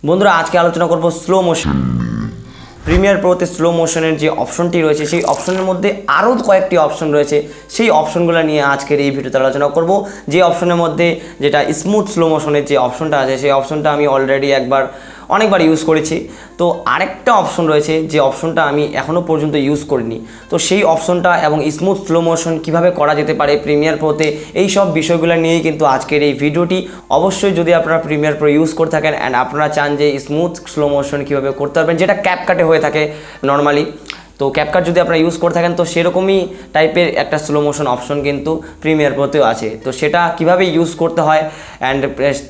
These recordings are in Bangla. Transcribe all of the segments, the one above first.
বন্ধুরা আজকে আলোচনা করব স্লো মোশন। প্রিমিয়ার প্রোতে স্লো মোশনের যে অপশনটি রয়েছে সেই অপশনের মধ্যে আরও কয়েকটি অপশন রয়েছে, সেই অপশনগুলো নিয়ে আজকের এই ভিডিওতে আলোচনা করব। যে অপশনের মধ্যে যেটা স্মুথ স্লো মোশনের যে অপশনটা আছে সেই অপশনটা আমি অলরেডি অনেকবার ইউজ করেছি। তো আরেকটা অপশন রয়েছে যে অপশনটা আমি এখনও পর্যন্ত ইউজ করিনি। তো সেই অপশনটা এবং স্মুথ স্লো মোশন কীভাবে করা যেতে পারে প্রিমিয়ার প্রোতে, এই সব বিষয়গুলো নিয়েই কিন্তু আজকের এই ভিডিওটি। অবশ্যই যদি আপনারা প্রিমিয়ার প্রো ইউজ করে থাকেন অ্যান্ড আপনারা চান যে স্মুথ স্লো মোশন কীভাবে করতে পারবেন, যেটা ক্যাপকাটে হয়ে থাকে নর্মালি, তো ক্যাপকাট যদি আপনারা ইউজ করে থাকেন তো সেরকমই টাইপের একটা স্লো মোশন অপশন কিন্তু প্রিমিয়ার প্রোতেও আছে। তো সেটা কিভাবে ইউজ করতে হয় অ্যান্ড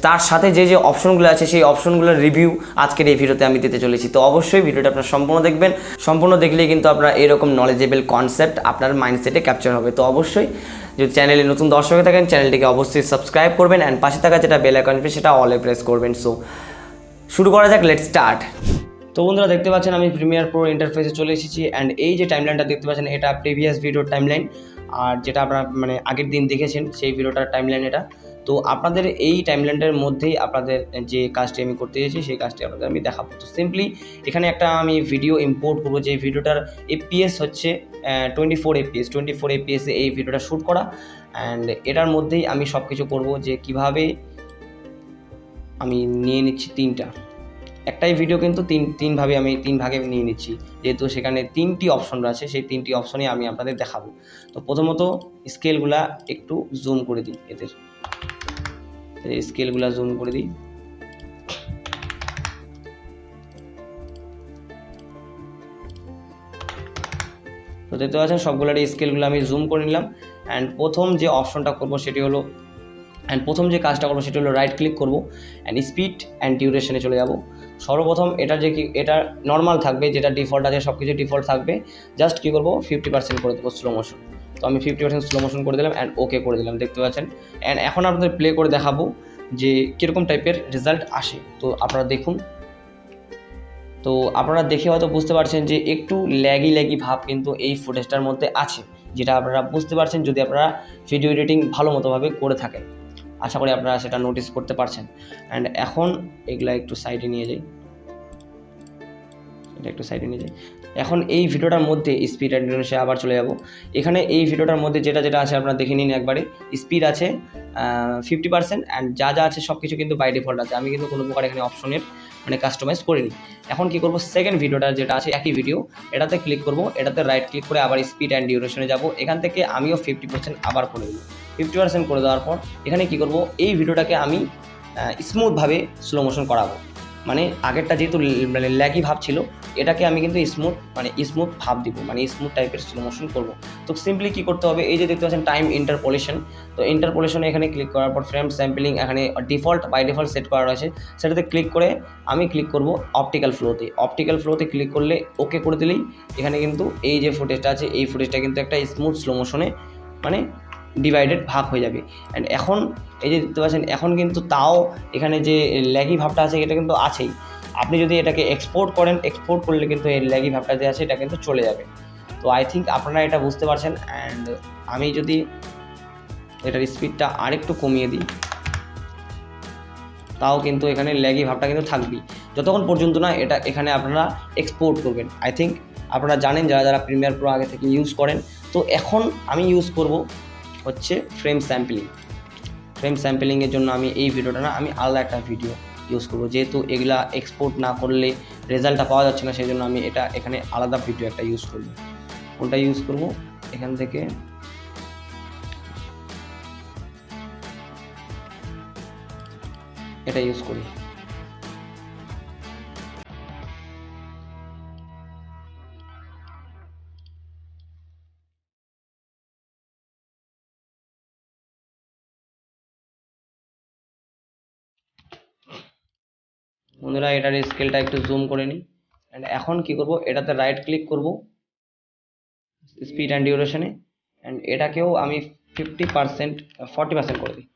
তার সাথে যে যে অপশনগুলো আছে সেই অপশনগুলোর রিভিউ আজকের এই ভিডিওতে আমি দিতে চলেছি। তো অবশ্যই ভিডিওটা আপনারা সম্পূর্ণ দেখবেন, সম্পূর্ণ দেখলেই কিন্তু আপনারা এরকম নলেজেবল কনসেপ্ট আপনার মাইন্ডসেটে ক্যাপচার হবে। তো অবশ্যই যদি চ্যানেলে নতুন দর্শক হয়ে থাকেন চ্যানেলটিকে অবশ্যই সাবস্ক্রাইব করবেন অ্যান্ড পাশে থাকা যেটা বেল আইকন সেটা অলে প্রেস করবেন। সো শুরু করা যাক, লেটস স্টার্ট। তো বন্ধুরা দেখতে পাচ্ছেন আমি প্রিমিয়ার প্রো ইন্টারফেসে চলে এসেছি অ্যান্ড এই যে টাইমলাইনটা দেখতে পাচ্ছেন এটা প্রিভিয়াস ভিডিওর টাইমলাইন, আর যেটা আপনারা আগের দিন দেখেছেন সেই ভিডিওটার টাইমলাইন এটা। তো আপনাদের এই টাইমলাইনটার মধ্যেই আপনাদের যে কাজটি আমি করতে চেয়েছি সেই কাজটি আপনাদের আমি দেখাবো। তো সিম্পলি এখানে একটা আমি ভিডিও ইম্পোর্ট করবো, যে ভিডিওটার এফপিএস হচ্ছে 24 এফপিএসে এই ভিডিওটা শ্যুট করা, অ্যান্ড এটার মধ্যেই আমি সব কিছু করবো। যে কিভাবে আমি নিয়ে নিচ্ছি একটাই ভিডিও কিন্তু তিন ভাগে নিয়ে নিচ্ছি, যেহেতু সেখানে 3টি অপশন আছে, সেই 3টি অপশনই আমি আপনাদের দেখাবো। তো প্রথমত স্কেলগুলা একটু জুম করে দিই, এদের স্কেলগুলা জুম করে দিই। তো দেখতে পাচ্ছেন সবগুলোর স্কেলগুলো আমি জুম করে নিলাম। অ্যান্ড প্রথম যে অপশনটা করবো সেটি হলো প্রথম যে কাজটা করবো সেটা হলো রাইট ক্লিক করবো অ্যান্ড স্পিড অ্যান্ড ডিউরেশনে চলে যাব। সর্বপ্রথম এটা নর্মাল থাকবে, যেটা ডিফল্ট আছে সব কিছু ডিফল্ট থাকবে। জাস্ট কী করবো 50% করে দেবো স্লো মোশন। তো আমি 50% স্লো মোশন করে দিলাম অ্যান্ড ওকে করে দিলাম, দেখতে পাচ্ছেন। অ্যান্ড এখন আপনাদের প্লে করে দেখাবো যে কীরকম টাইপের রেজাল্ট আসে। তো আপনারা দেখুন। তো আপনারা দেখে হয়তো বুঝতে পারছেন যে একটু ল্যাগি ভাব কিন্তু এই ফুটেজটার মধ্যে আছে, যেটা আপনারা বুঝতে পারছেন যদি আপনারা ভিডিও এডিটিং ভালো মতোভাবে করে থাকেন। আশা করি আপনারা সেটা নোটিস করতে পারছেন। অ্যান্ড এখন এগুলা একটু সাইডে নিয়ে যাই, এখন এই ভিডিওটার মধ্যে স্পিড অ্যান্ড ডিউরেশনে আবার চলে যাব। এখানে এই ভিডিওটার মধ্যে যেটা আছে আপনারা দেখে নিন একবারে। স্পিড আছে 50% অ্যান্ড যা আছে সব কিছু কিন্তু বাই ডিফল্ট আছে, আমি কিন্তু কোনো প্রকার এখানে অপশনের কাস্টমাইজ করিনি। এখন কি করব, সেকেন্ড ভিডিওটা যেটা আছে একই ভিডিও, এটাতে ক্লিক করব, এটাতে রাইট ক্লিক করে আবার স্পিড অ্যান্ড ডিউরেশনে যাব। এখান থেকে আমিও 50% আবার করে দেবো। 50% করে দেওয়ার পর এখানে কি করব, এই ভিডিওটাকে আমি স্মুথভাবে স্লো মোশন করাবো। আগেরটা যেহেতু ল্যাগি ভাব ছিল, এটাকে আমি কিন্তু স্মুথ ভাব দিব, স্মুথ টাইপের স্লো মোশন করবো। তো সিম্পলি কী করতে হবে, এই যে দেখতে পাচ্ছেন টাইম ইন্টারপোলেশন, তো ইন্টারপোলেশনে এখানে ক্লিক করার পর ফ্রেম স্যাম্পলিং এখানে বাই ডিফল্ট সেট করা রয়েছে, সেটাতে ক্লিক করে আমি ক্লিক করব অপটিক্যাল ফ্লোতে ক্লিক করলে ওকে করে দিলেই এখানে কিন্তু এই যে ফুটেজটা আছে এই ফুটেজটা কিন্তু একটা স্মুথ স্লো মোশনে ডিভাইডেড ভাগ হয়ে যাবে। অ্যান্ড এখন এই যে দেখতে পাচ্ছেন এখন কিন্তু তাও এখানে যে ল্যাগি ভাবটা আছে এটা কিন্তু আছেই। আপনি যদি এটাকে এক্সপোর্ট করলে কিন্তু এই ল্যাগি ভাবটা যে আছে এটা কিন্তু চলে যাবে। তো আই থিঙ্ক আপনারা এটা বুঝতে পারছেন। অ্যান্ড আমি যদি এটার স্পিডটা আরেকটু কমিয়ে দিই, তাও কিন্তু এখানে ল্যাগি ভাবটা কিন্তু থাকবেই যতক্ষণ পর্যন্ত না এখানে আপনারা এক্সপোর্ট করবেন। আই থিঙ্ক আপনারা জানেন যারা প্রিমিয়ার প্রো আগে থেকে ইউজ করেন। তো এখন আমি ইউজ করব হচ্ছে ফ্রেম স্যাম্পলিংয়ের জন্য আমি এই ভিডিওটা আমি আলাদা একটা ভিডিও ইউজ করবো, যেহেতু এগুলা এক্সপোর্ট না করলে রেজাল্টটা পাওয়া যাচ্ছে না, সেই জন্য আমি এখানে আলাদা ভিডিও একটা ইউজ করবো। কোনটা ইউজ করব, এখান থেকে এটা ইউজ করি। বন্ধুরা এটার স্কেলটা একটু জুম করে নিই। অ্যান্ড এখন কি করব, এটাতে রাইট ক্লিক করব স্পিড অ্যান্ড ডিউরেশনে, অ্যান্ড এটাকেও আমি 40% করে দিই,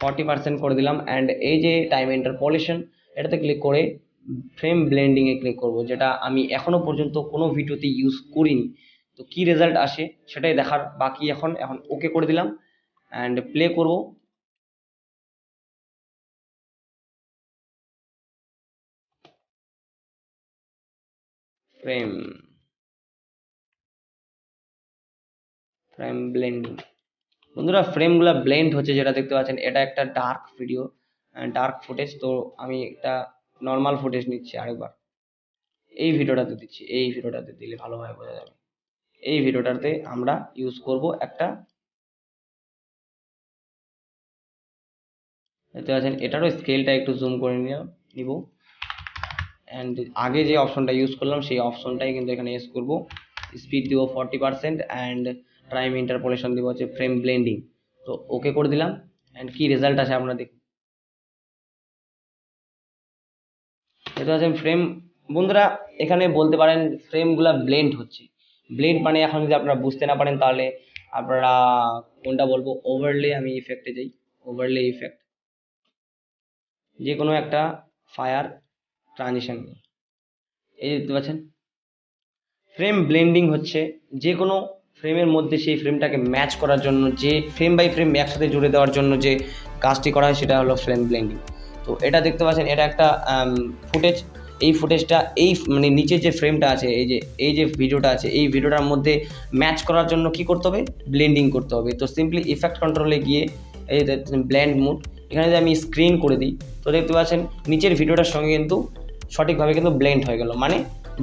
40% করে দিলাম। অ্যান্ড এই যে টাইম ইন্টারপোলেশন এটাতে ক্লিক করে ফ্রেম ব্লেন্ডিংয়ে ক্লিক করব, যেটা আমি এখনও পর্যন্ত কোনো ভিডিওতে ইউজ করিনি। তো কী রেজাল্ট আসে সেটাই দেখার বাকি। এখন ওকে করে দিলাম অ্যান্ড প্লে করব। Frame blending. বন্ধুরা ফ্রেমগুলো ব্লেন্ড হচ্ছে যেটা দেখতে পাচ্ছেন, এটা একটা ডার্ক ভিডিও, ডার্ক ফুটেজ। তো আমি একটা নর্মাল ফুটেজ নিচ্ছি আরেকবার, এই ভিডিওটাতে দিচ্ছি, এই ভিডিওটাতে দিলে ভালোভাবে বোঝা যাবে। এই ভিডিওটাতে আমরা ইউজ করব একটা, দেখতে পাচ্ছেন এটারও স্কেলটা একটু জুম করে নিব, অ্যান্ড আগে যে অপশনটা ইউজ করলাম সেই অপশনটাই কিন্তু এখানে ইউজ করব। স্পিড দিব 40% অ্যান্ড টাইম ইন্টারপোলেশন দিব হচ্ছে ফ্রেম ব্লেন্ডিং। তো ওকে করে দিলাম, অ্যান্ড কি রেজাল্ট আসে আপনারা দেখুন। দেখতে পাচ্ছেন ফ্রেম, বন্ধুরা এখানে বলতে পারেন ফ্রেমগুলা ব্লেন্ড হচ্ছে। ব্লেন্ড মানে এখন যদি আপনারা বুঝতে না পারেন তাহলে আপনারা কোনটা বলবো, ওভারলে, আমি ইফেক্টে যাই, ওভারলে ইফেক্ট, যে কোনো একটা ফায়ার ট্রানজিশন, এই দেখতে পাচ্ছেন ফ্রেম ব্লেন্ডিং হচ্ছে যে কোনো ফ্রেমের মধ্যে সেই ফ্রেমটাকে ম্যাচ করার জন্য, যে ফ্রেম বাই ফ্রেম একসাথে জুড়ে দেওয়ার জন্য যে কাজটি করা হয় সেটা হলো ফ্রেম ব্লেন্ডিং। তো এটা দেখতে পাচ্ছেন এটা একটা ফুটেজ, এই ফুটেজটা এই মানে নিচে যে ফ্রেমটা আছে, এই যে ভিডিওটা আছে, এই ভিডিওটার মধ্যে ম্যাচ করার জন্য কি করতে হবে, ব্লেন্ডিং করতে হবে। তো সিম্পলি ইফেক্ট কন্ট্রোলে গিয়ে এই ব্লেন্ড মুড, এখানে যদি আমি স্ক্রিন করে দিই তো দেখতে পাচ্ছেন নিচের ভিডিওটার সঙ্গে কিন্তু সঠিকভাবে কিন্তু ব্লেন্ড হয়ে গেল, মানে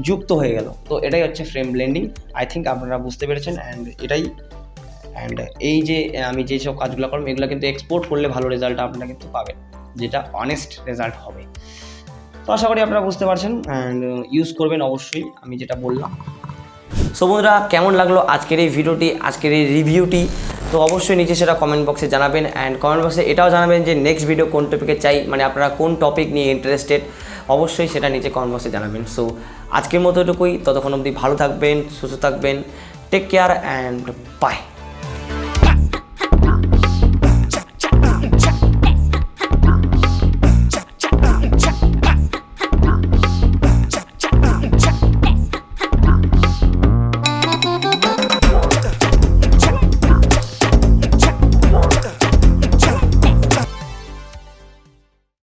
যুক্ত হয়ে গেল। তো এটাই হচ্ছে ফ্রেম ব্লেন্ডিং। আই থিঙ্ক আপনারা বুঝতে পেরেছেন, অ্যান্ড এটাই, অ্যান্ড এই যে আমি যেসব কাজগুলো করলাম এগুলো কিন্তু এক্সপোর্ট করলে ভালো রেজাল্ট আপনারা কিন্তু পাবেন, যেটা অনেস্ট রেজাল্ট হবে। তো আশা করি আপনারা বুঝতে পারছেন, অ্যান্ড ইউজ করবেন অবশ্যই আমি যেটা বললাম। সো বন্ধুরা কেমন লাগলো আজকের এই ভিডিওটি, আজকের এই রিভিউটি, তো অবশ্যই নিচে সেটা কমেন্ট বক্সে জানাবেন। অ্যান্ড কমেন্ট বক্সে এটাও জানাবেন যে নেক্সট ভিডিও কোন টপিকে চাই, মানে আপনারা কোন টপিক নিয়ে ইন্টারেস্টেড, অবশ্যই সেটা নিচে কমেন্ট বক্সে জানাবেন। সো আজকের মতো এটুকুই, ততক্ষণ অবধি ভালো থাকবেন, সুস্থ থাকবেন, টেক কেয়ার অ্যান্ড বাই।